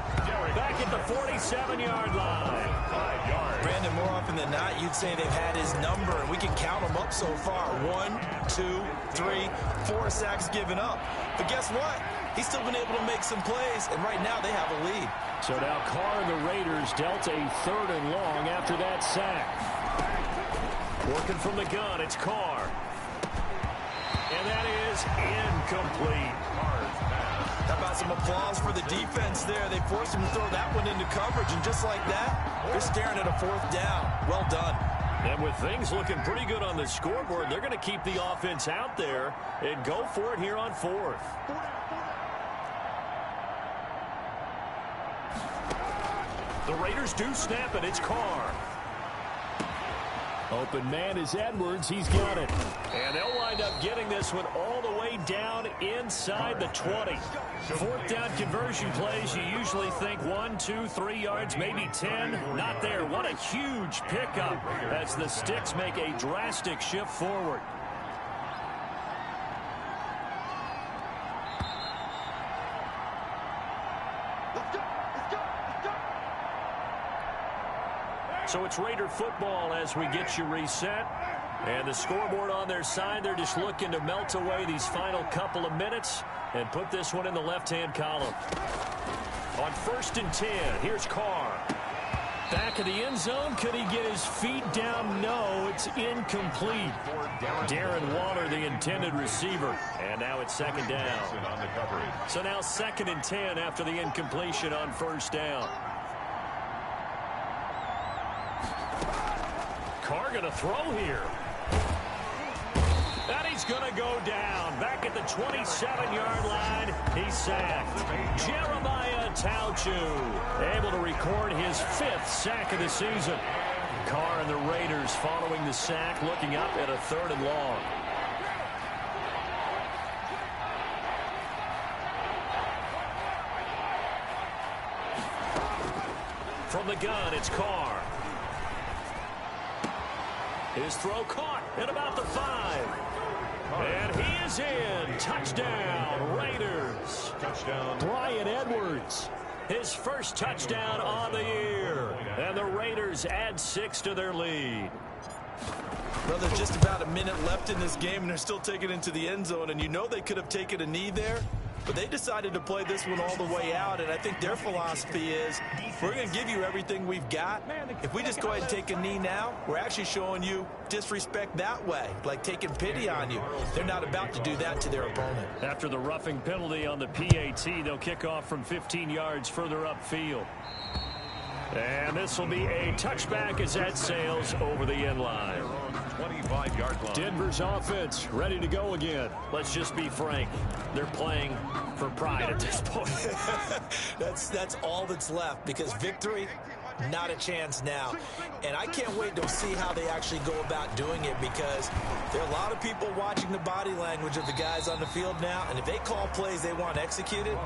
Speaker 2: Back at the 47-yard line.
Speaker 1: 5 yards.
Speaker 3: Brandon, more often than not, you'd say they've had his number, and we can count them up so far. 1, 2, 3, 4 sacks given up. But guess what? He's still been able to make some plays, and right now they have a lead.
Speaker 2: So now Carr and the Raiders dealt a third and long after that sack. Working from the gun, it's Carr. And that is incomplete.
Speaker 1: Carr's pass
Speaker 3: How about some applause for the defense there? They forced him to throw that one into coverage, and just like that, they're staring at a 4th down. Well done.
Speaker 2: And with things looking pretty good on the scoreboard, they're going to keep the offense out there and go for it here on 4th. The Raiders do snap it. It's Carr. Open man is Edwards. He's got it. And they'll wind up getting this one all the way down inside the 20. 4th down conversion plays, you usually think 1, 2, 3 yards, maybe 10. Not there. What a huge pickup as the Sticks make a drastic shift forward. So it's Raider football as we get you reset. And the scoreboard on their side, they're just looking to melt away these final couple of minutes and put this one in the left-hand column. On 1st and 10, here's Carr. Back of the end zone. Could he get his feet down? No, it's incomplete. Darren Waller, the intended receiver. And now it's 2nd down. So now 2nd and 10 after the incompletion on 1st down. Carr going to throw here. And he's going to go down. Back at the 27-yard line, he's sacked. Jeremiah Tauchu able to record his 5th sack of the season. Carr and the Raiders following the sack, looking up at a 3rd and long. From the gun, it's Carr. His throw caught at about the 5. And he is in. Touchdown, Raiders.
Speaker 1: Touchdown.
Speaker 2: Bryan Edwards. His first touchdown on the year. And the Raiders add 6 to their lead.
Speaker 3: Well, there's just about a minute left in this game, and they're still taking it into the end zone. And you know they could have taken a knee there, but they decided to play this one all the way out. And I think their philosophy is, we're going to give you everything we've got. If we just go ahead and take a knee now, we're actually showing you disrespect that way, like taking pity on you. They're not about to do that to their opponent.
Speaker 2: After the roughing penalty on the PAT, they'll kick off from 15 yards further upfield. And this will be a touchback as that sails over the end line.
Speaker 1: 25-yard line.
Speaker 2: Denver's offense ready to go again. Let's just be frank. They're playing for pride at this point.
Speaker 3: That's all that's left, because victory, not a chance now. And I can't wait to see how they actually go about doing it, because there are a lot of people watching the body language of the guys on the field now, and if they call plays they want executed,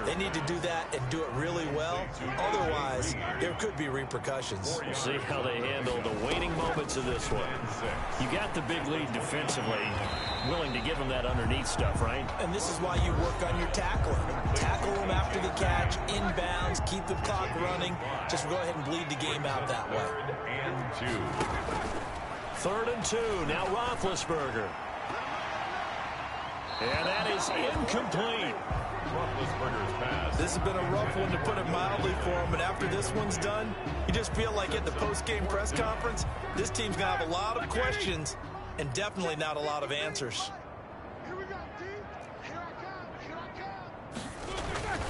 Speaker 3: they need to do that and do it really well. Otherwise, there could be repercussions.
Speaker 2: We'll see how they handle the waning moments of this one. You got the big lead defensively, willing to give them that underneath stuff, right?
Speaker 3: And this is why you work on your tackling. Tackle them after the catch, inbounds, keep the clock running. Just go ahead and bleed the game out that way.
Speaker 2: 3rd and 2. Now Roethlisberger. And that is incomplete.
Speaker 1: Roethlisberger's pass.
Speaker 3: This has been a rough one, to put it mildly, for him. But after this one's done, you just feel like at the post-game press conference, this team's going to have a lot of questions and definitely not a lot of answers.
Speaker 5: Here we go, D. Here I come. Here I come.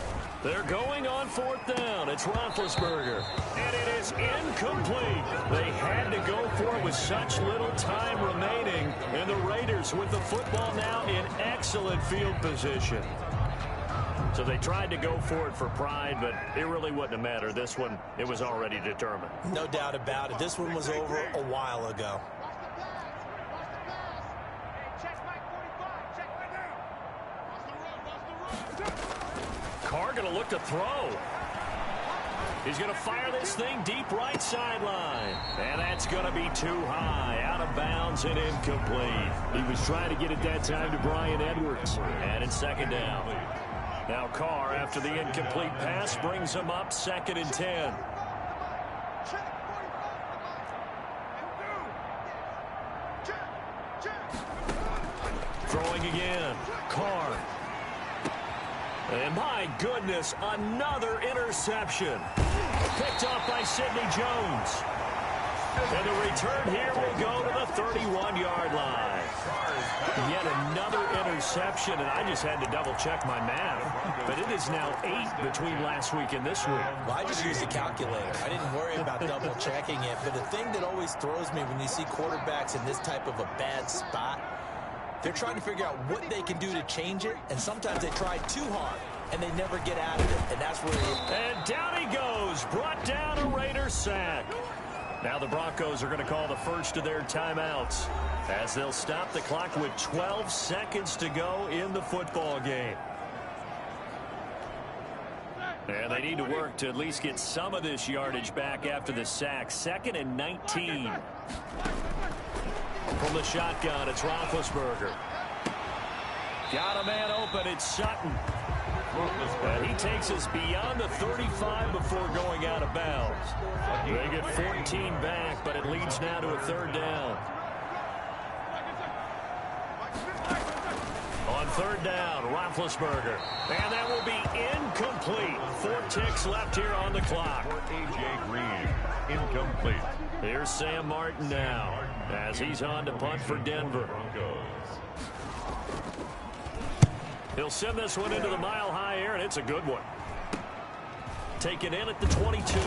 Speaker 2: They're going on 4th down. It's Roethlisberger. And it is incomplete. They had to go for it with such little time remaining. And the Raiders with the football now in excellent field position. So they tried to go for it for pride, but it really wouldn't have mattered. This one, it was already determined.
Speaker 3: No doubt about it. This one was over a while ago.
Speaker 2: Carr going to look to throw. He's going to fire this thing deep right sideline. And that's going to be too high. Out of bounds and incomplete. He was trying to get it that time to Bryan Edwards. And it's 2nd down. Now Carr, after the incomplete pass, brings him up 2nd and 10. Throwing again. Carr. And my goodness, another interception. Picked off by Sidney Jones. And the return here will go to the 31-yard line. Yet another interception, and I just had to double-check my math. But it is now 8 between last week and this week.
Speaker 3: Well, I just used a calculator. I didn't worry about double-checking it. But the thing that always throws me when you see quarterbacks in this type of a bad spot, they're trying to figure out what they can do to change it, and sometimes they try too hard, and they never get out of it, and that's where
Speaker 2: And down he goes, brought down a Raider sack. Now the Broncos are going to call the first of their timeouts as they'll stop the clock with 12 seconds to go in the football game. And they need to work to at least get some of this yardage back after the sack. 2nd and 19. From the shotgun, it's Roethlisberger. Got a man open, it's Sutton. And he takes us beyond the 35 before going out of bounds. They get 14 back, but it leads now to a 3rd down. On 3rd down, Roethlisberger. And that will be incomplete. 4 ticks left here on the clock.
Speaker 1: A.J. Green, incomplete.
Speaker 2: Here's Sam Martin now as he's on to punt for Denver. He'll send this one into the mile-high air, and it's a good one. Taken in at the 22.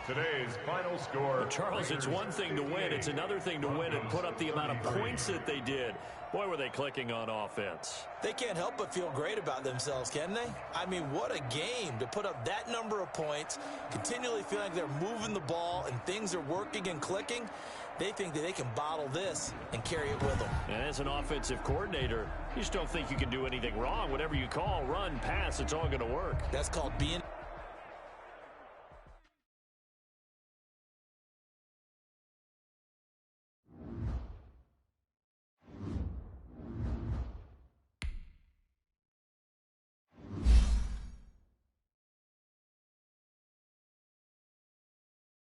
Speaker 1: Today's final score.
Speaker 2: Charles, it's one thing to win. It's another thing to win and put up the amount of points that they did. Boy, were they clicking on offense.
Speaker 3: they can't help but feel great about themselves, can they? I mean, what a game to put up that number of points, continually feeling like they're moving the ball and things are working and clicking. They think that they can bottle this and carry it with them.
Speaker 2: And as an offensive coordinator, you just don't think you can do anything wrong. Whatever you call, run, pass, it's all going to work.
Speaker 3: That's called being...